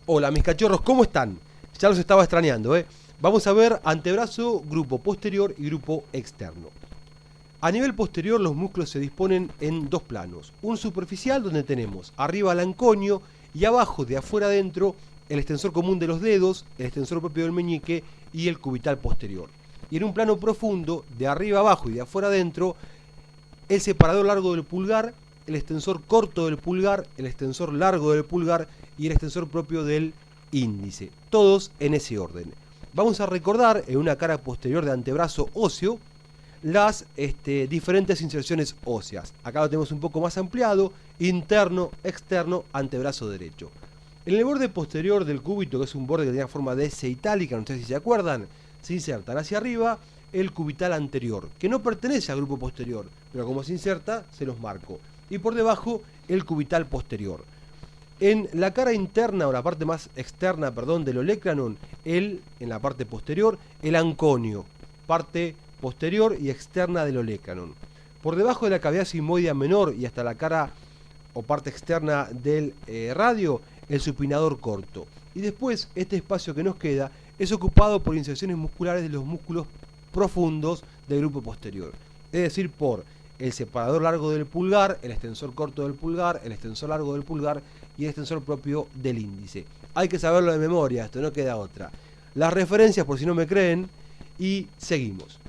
Hola mis cachorros, ¿cómo están? Ya los estaba extrañando, ¿eh? Vamos a ver antebrazo, grupo posterior y grupo externo. A nivel posterior los músculos se disponen en dos planos. Un superficial donde tenemos arriba el anconio y abajo de afuera adentro el extensor común de los dedos, el extensor propio del meñique y el cubital posterior. Y en un plano profundo, de arriba abajo y de afuera adentro, el separador largo del pulgar, el extensor corto del pulgar, el extensor largo del pulgar y el extensor propio del índice. Todos en ese orden. Vamos a recordar en una cara posterior de antebrazo óseo las diferentes inserciones óseas. Acá lo tenemos un poco más ampliado: interno, externo, antebrazo derecho. En el borde posterior del cúbito, que es un borde que tiene forma de S itálica, no sé si se acuerdan, se insertan hacia arriba el cubital anterior, que no pertenece al grupo posterior, pero como se inserta, se los marco. Y por debajo, el cubital posterior. En la cara interna, o la parte más externa, perdón, del olecranon, en la parte posterior, el anconio, parte posterior y externa del olecranon. Por debajo de la cavidad sigmoidea menor y hasta la cara o parte externa del radio, el supinador corto. Y después, este espacio que nos queda es ocupado por inserciones musculares de los músculos profundos del grupo posterior. Es decir, por el separador largo del pulgar, el extensor corto del pulgar, el extensor largo del pulgar y el extensor propio del índice. Hay que saberlo de memoria, esto no queda otra. Las referencias por si no me creen y seguimos.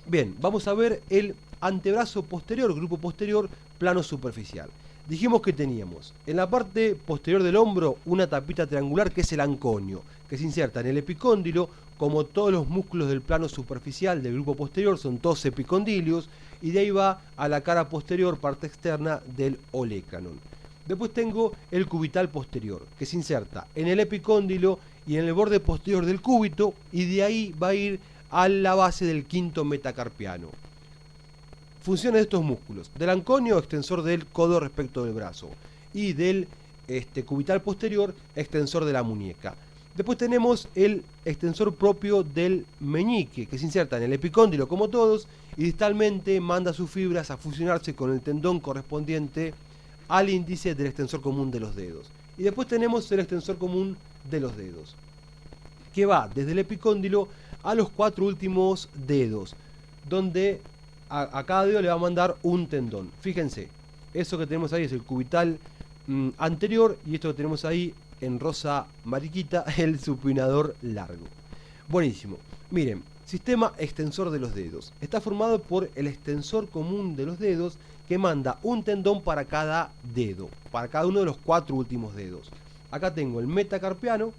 Bien, vamos a ver el antebrazo posterior, grupo posterior, plano superficial. Dijimos que teníamos en la parte posterior del hombro una tapita triangular que es el anconio, que se inserta en el epicóndilo. Como todos los músculos del plano superficial del grupo posterior son todos epicondilios, y de ahí va a la cara posterior, parte externa del olecranon. Después tengo el cubital posterior, que se inserta en el epicóndilo y en el borde posterior del cúbito, y de ahí va a ir a la base del quinto metacarpiano. Funciones de estos músculos: del anconio, extensor del codo respecto del brazo, y del cubital posterior, extensor de la muñeca. Después tenemos el extensor propio del meñique, que se inserta en el epicóndilo como todos, y distalmente manda sus fibras a fusionarse con el tendón correspondiente al índice del extensor común de los dedos. Y después tenemos el extensor común de los dedos, que va desde el epicóndilo a los cuatro últimos dedos, donde a cada dedo le va a mandar un tendón. Fíjense, eso que tenemos ahí es el cubital anterior, y esto que tenemos ahí en rosa mariquita, el supinador largo. Buenísimo. Miren, sistema extensor de los dedos. Está formado por el extensor común de los dedos, que manda un tendón para cada dedo, para cada uno de los cuatro últimos dedos. Acá tengo el metacarpiano,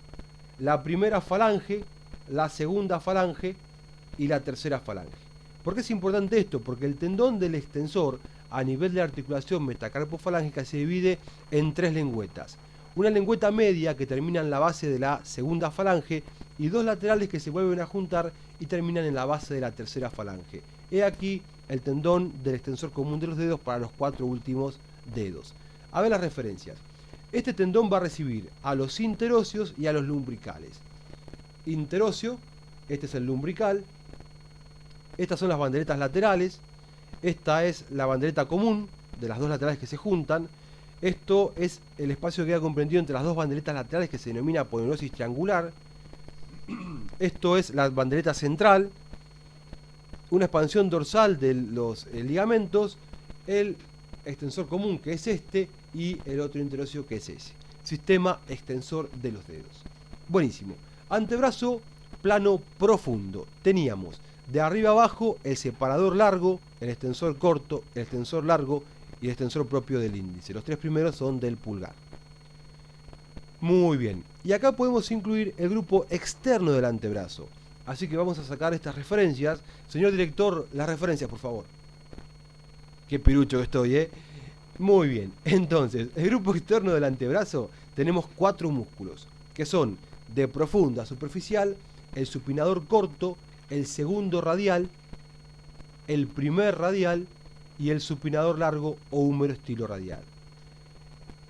la primera falange, la segunda falange y la tercera falange. ¿Por qué es importante esto? Porque el tendón del extensor a nivel de articulación metacarpofalángica se divide en tres lengüetas. Una lengüeta media que termina en la base de la segunda falange y dos laterales que se vuelven a juntar y terminan en la base de la tercera falange. He aquí el tendón del extensor común de los dedos para los cuatro últimos dedos. A ver las referencias. Este tendón va a recibir a los interóseos y a los lumbricales. Interóseo, este es el lumbrical. Estas son las banderetas laterales. Esta es la bandereta común de las dos laterales que se juntan. Esto es el espacio que queda comprendido entre las dos banderetas laterales, que se denomina aponeuriosis triangular. Esto es la bandereta central, una expansión dorsal de los ligamentos, el extensor común, que es este, y el otro interóseo, que es ese. Sistema extensor de los dedos. Buenísimo. Antebrazo plano profundo. Teníamos de arriba abajo el separador largo, el extensor corto, el extensor largo y el extensor propio del índice. Los tres primeros son del pulgar. Muy bien. Y acá podemos incluir el grupo externo del antebrazo. Así que vamos a sacar estas referencias. Señor director, las referencias, por favor. Qué pirucho que estoy, ¿eh? Muy bien. Entonces, el grupo externo del antebrazo tenemos cuatro músculos, que son de profunda superficial, el supinador corto, el segundo radial, el primer radial y el supinador largo o húmero estilo radial.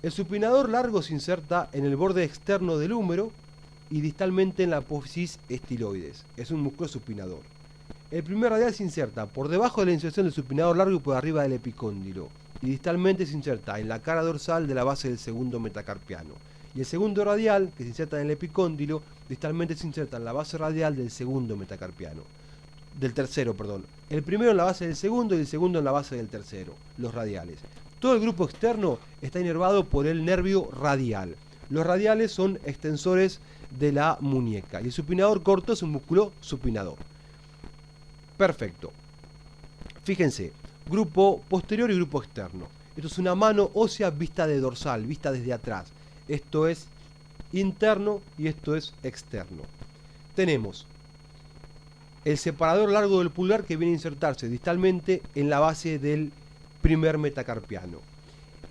El supinador largo se inserta en el borde externo del húmero y distalmente en la apófisis estiloides. Es un músculo supinador. El primer radial se inserta por debajo de la inserción del supinador largo y por arriba del epicóndilo, y distalmente se inserta en la cara dorsal de la base del segundo metacarpiano. Y el segundo radial, que se inserta en el epicóndilo, distalmente se inserta en la base radial del segundo metacarpiano. Del tercero, perdón. El primero en la base del segundo y el segundo en la base del tercero, los radiales. Todo el grupo externo está inervado por el nervio radial. Los radiales son extensores de la muñeca y el supinador corto es un músculo supinador. Perfecto. Fíjense, grupo posterior y grupo externo. Esto es una mano ósea vista de dorsal, vista desde atrás. Esto es interno y esto es externo. Tenemos el separador largo del pulgar que viene a insertarse distalmente en la base del primer metacarpiano.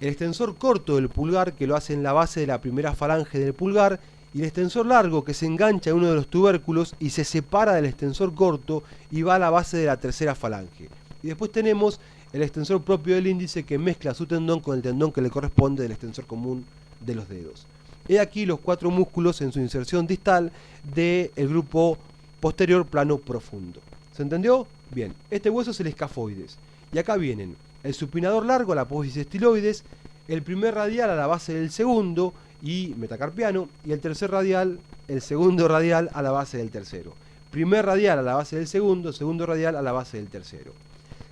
El extensor corto del pulgar que lo hace en la base de la primera falange del pulgar y el extensor largo que se engancha en uno de los tubérculos y se separa del extensor corto y va a la base de la tercera falange. Y después tenemos el extensor propio del índice que mezcla su tendón con el tendón que le corresponde del extensor común de los dedos. He aquí los 4 músculos en su inserción distal del grupo posterior plano profundo. ¿Se entendió? Bien, este hueso es el escafoides. Y acá vienen el supinador largo, la apófisis estiloides, el primer radial a la base del segundo y metacarpiano, y el tercer radial, el segundo radial a la base del tercero. Primer radial a la base del segundo, segundo radial a la base del tercero.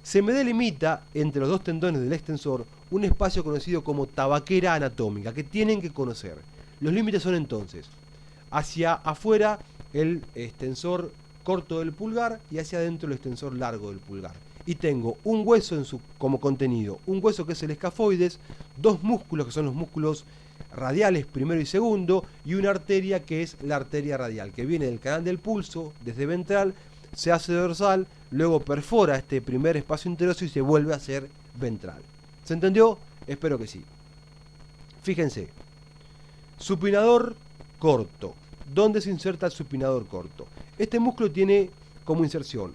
Se me delimita entre los dos tendones del extensor un espacio conocido como tabaquera anatómica, que tienen que conocer. Los límites son entonces hacia afuera el extensor corto del pulgar y hacia adentro el extensor largo del pulgar. Y tengo un hueso como contenido, un hueso que es el escafoides, 2 músculos que son los músculos radiales primero y segundo, y una arteria que es la arteria radial, que viene del canal del pulso, desde ventral, se hace dorsal, luego perfora este primer espacio interóseo y se vuelve a hacer ventral. ¿Se entendió? Espero que sí. Fíjense, supinador corto. ¿Dónde se inserta el supinador corto? Este músculo tiene como inserción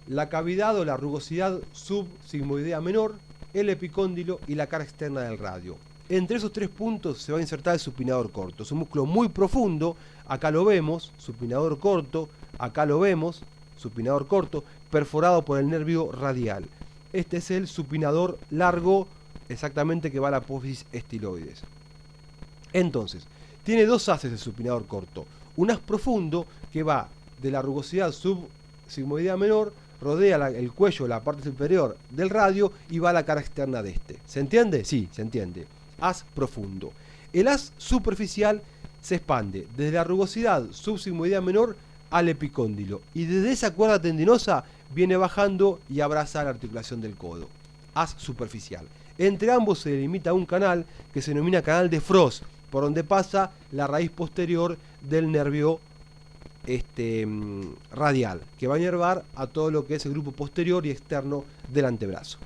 la cavidad o la rugosidad subsigmoidea menor, el epicóndilo y la cara externa del radio. Entre esos 3 puntos se va a insertar el supinador corto. Es un músculo muy profundo, acá lo vemos, supinador corto, acá lo vemos, supinador corto, perforado por el nervio radial. Este es el supinador largo, exactamente, que va a la apófisis estiloides. Entonces, tiene 2 haces el supinador corto. Un haz profundo que va de la rugosidad subsigmoidea menor, rodea el cuello, la parte superior del radio y va a la cara externa de este. ¿Se entiende? Sí, se entiende. Haz profundo. El haz superficial se expande desde la rugosidad subsigmoidea menor al epicóndilo y desde esa cuerda tendinosa viene bajando y abraza la articulación del codo. Haz superficial. Entre ambos se delimita un canal que se denomina canal de Frost, por donde pasa la raíz posterior del nervio radial, que va a inervar a todo lo que es el grupo posterior y externo del antebrazo.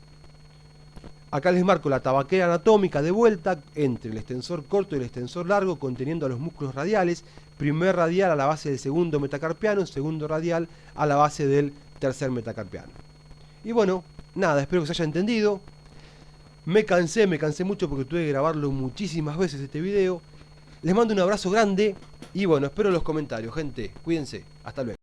Acá les marco la tabaquera anatómica de vuelta entre el extensor corto y el extensor largo, conteniendo a los músculos radiales. Primer radial a la base del segundo metacarpiano, segundo radial a la base del tercer metacarpiano. Y bueno, nada, espero que se haya entendido. Me cansé mucho porque tuve que grabarlo muchísimas veces este video. Les mando un abrazo grande y bueno, espero los comentarios, gente. Cuídense, hasta luego.